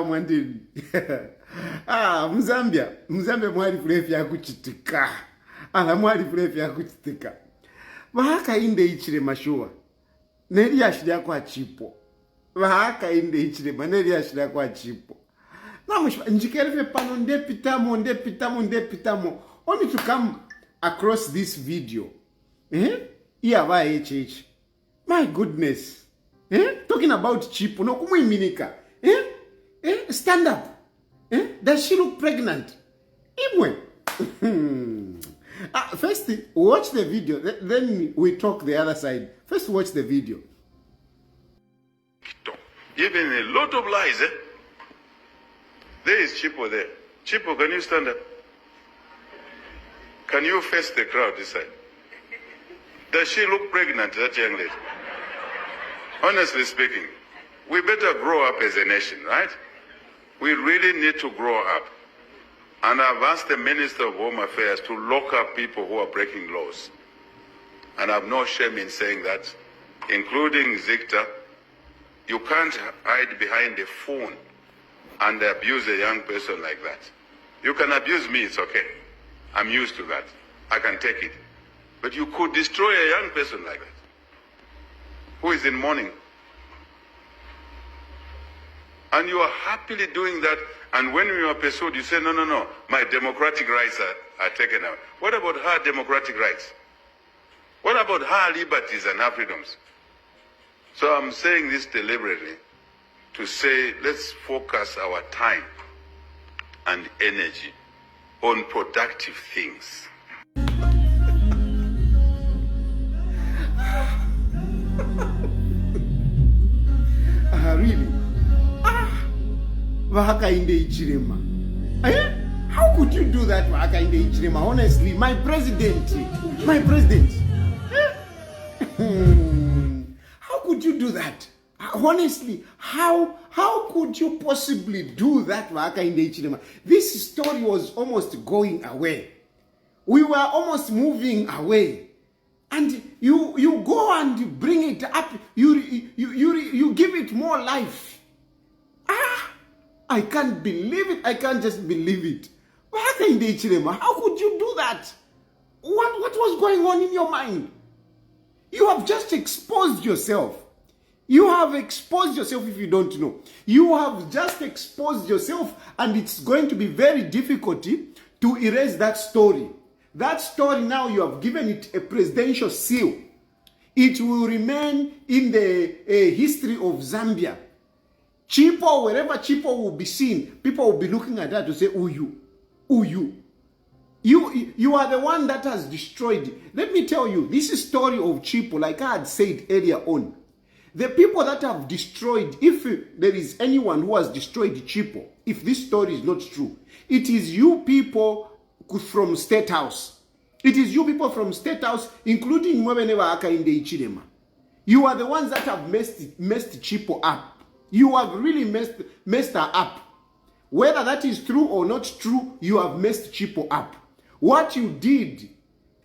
Mwandini. Mzambia mwali fulefya kuchitika. Mwali fulefya kuchitika. Hakainde Hichilema shuwa. Neri yashida kwa Chipo. Hakainde Hichilema neri yashida kwa Chipo. Namushwa njikerefe pano ndepitamo. Only to come across this video. Iya HH. My goodness. Talking about Chipo. No kumuiminika. Stand up. Does she look pregnant? Imwe. First, watch the video. Then we talk the other side. First, watch the video. Even a lot of lies, There is Chipo there. Chipo, can you stand up? Can you face the crowd this side? Does she look pregnant, that young lady? Honestly speaking, we better grow up as a nation, right? We really need to grow up. And I've asked the Minister of Home Affairs to lock up people who are breaking laws. And I have no shame in saying that, including Zicta. You can't hide behind a phone and abuse a young person like that. You can abuse me, it's okay. I'm used to that. I can take it. But you could destroy a young person like that, who is in mourning. And you are happily doing that, and when you are pursued, you say, no, my democratic rights are taken away. What about her democratic rights? What about her liberties and her freedoms? So I'm saying this deliberately to say, let's focus our time and energy on productive things. Really? Hakainde Hichilema. How could you do that, Hakainde Hichilema? Honestly, my president. How could you do that? Honestly, how could you possibly do that, Hakainde Hichilema? This story was almost going away. We were almost moving away. And you go and bring it up. You give it more life. I can't believe it. I can't just believe it. Hakainde Hichilema, how could you do that? What was going on in your mind? You have just exposed yourself. You have exposed yourself if you don't know. You have just exposed yourself, and it's going to be very difficult to erase that story. That story now, you have given it a presidential seal. It will remain in the history of Zambia. Chipo, wherever Chipo will be seen, people will be looking at that to say, "Who you? You are the one that has destroyed." Let me tell you, this is story of Chipo, like I had said earlier on. The people that have destroyed, if there is anyone who has destroyed Chipo, if this story is not true, it is you people from State House. It is you people from State House, including Hakainde Hichilema. You are the ones that have messed Chipo up. You have really messed her up. Whether that is true or not true, you have messed Chipo up. What you did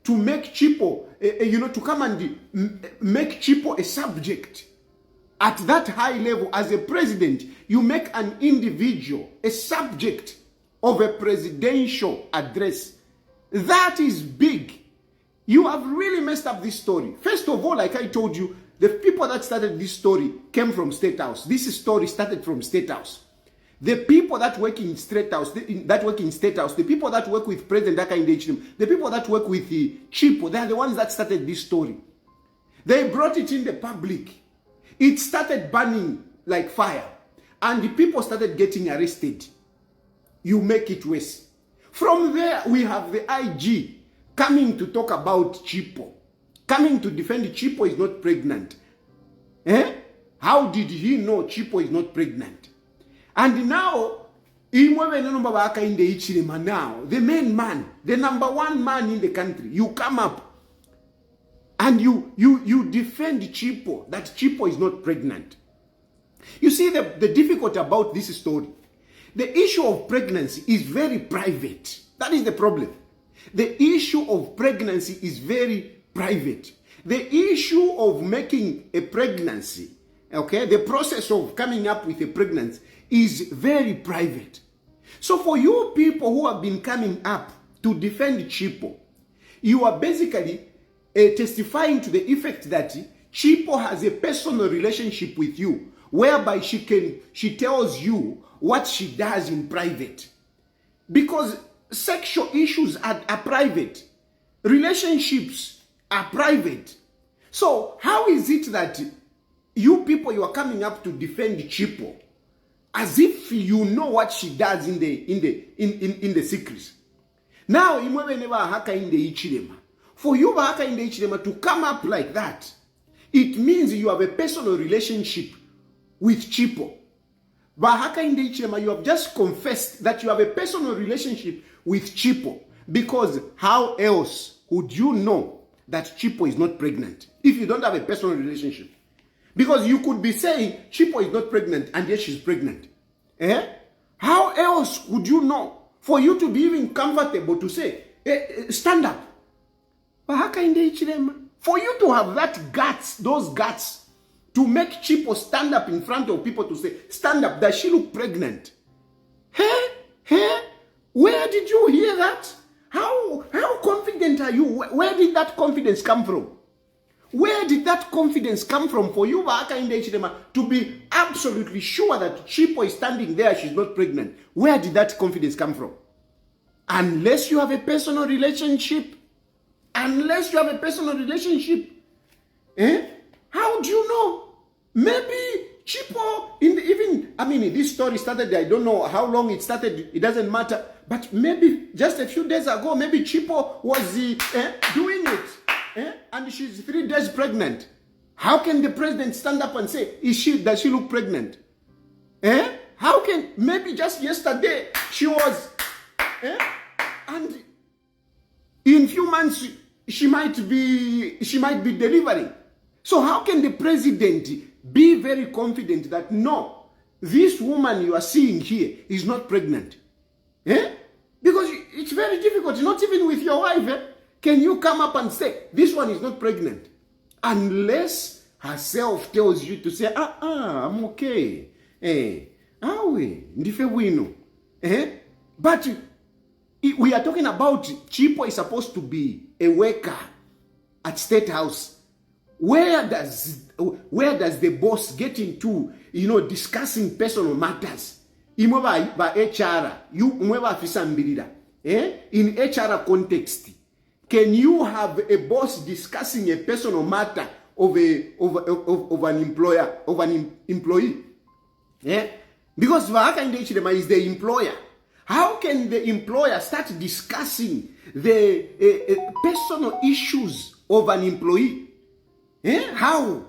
to make Chipo, to come and make Chipo a subject at that high level as a president, you make an individual a subject of a presidential address. That is big. You have really messed up this story. First of all, like I told you, the people that started this story came from State House. This story started from State House. The people that work in State House, the people that work with President Hakainde Hichilema, the people that work with the Chipo, they are the ones that started this story. They brought it in the public. It started burning like fire. And the people started getting arrested. You make it worse. From there, we have the IG coming to talk about Chipo. Coming to defend Chipo is not pregnant. How did he know Chipo is not pregnant? And now, Imwe no baba Hakainde Hichilema now, the main man, the number one man in the country. You come up and you defend Chipo, that Chipo is not pregnant. You see the difficult about this story. The issue of pregnancy is very private. That is the problem. The issue of pregnancy is very private. The issue of making a pregnancy, okay, the process of coming up with a pregnancy is very private. So for you people who have been coming up to defend Chipo, you are basically testifying to the effect that Chipo has a personal relationship with you, whereby she tells you what she does in private. Because sexual issues are private. Relationships are private. So how is it that you people, you are coming up to defend Chipo as if you know what she does in the secrets? Now, Hakainde Hichilema, for you Hakainde Hichilema to come up like that, it means you have a personal relationship with Chipo. But Hakainde Hichilema, you have just confessed that you have a personal relationship with Chipo, because how else would you know that Chipo is not pregnant if you don't have a personal relationship? Because you could be saying Chipo is not pregnant and yet she's pregnant. How else would you know for you to be even comfortable to say, stand up? But Hakainde Hichilema, for you to have that guts, those guts, to make Chipo stand up in front of people to say, stand up, does she look pregnant? Where did you hear that? How confident are you? Where did that confidence come from? Where did that confidence come from for you, Hakainde Hichilema, to be absolutely sure that Chipo is standing there, she's not pregnant? Where did that confidence come from? Unless you have a personal relationship. Unless you have a personal relationship. How do you know? Maybe Chipo, this story started, I don't know how long it started, it doesn't matter. But maybe just a few days ago, maybe Chipo was doing it. And she's 3 days pregnant. How can the president stand up and say, does she look pregnant? How can, maybe just yesterday she was, and in few months she might be delivering. So how can the president be very confident that no, this woman you are seeing here is not pregnant? Because it's very difficult, not even with your wife. Can you come up and say, this one is not pregnant? Unless herself tells you to say, I'm okay. But we are talking about Chipo is supposed to be a worker at State House. Where does the boss get into, discussing personal matters? In HR context, can you have a boss discussing a personal matter of an employer, of an employee? Because Hakainde Hichilema is the employer. How can the employer start discussing the personal issues of an employee? How?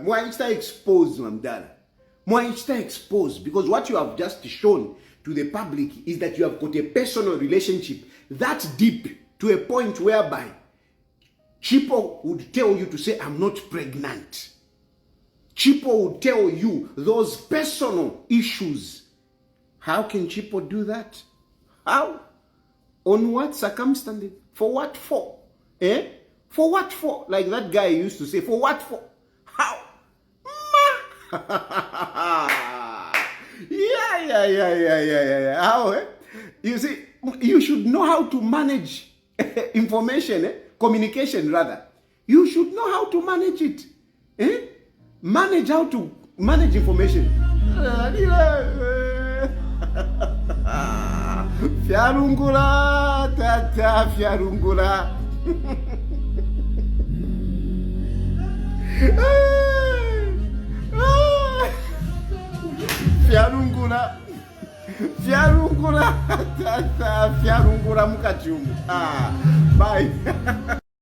Mwanawasa exposed, Mamdala. Mwanawasa exposed, because what you have just shown to the public is that you have got a personal relationship that deep to a point whereby Chipo would tell you to say, I'm not pregnant. Chipo would tell you those personal issues. How can Chipo do that? How? On what circumstances? For what for? For what for? Like that guy used to say, for what for? How? Yeah. How? You see, you should know how to manage information, communication rather. You should know how to manage it. How to manage information. Fiarungula, tata, fiarungula. Fiarungula, tata, fiarungula mukachungu. Bye.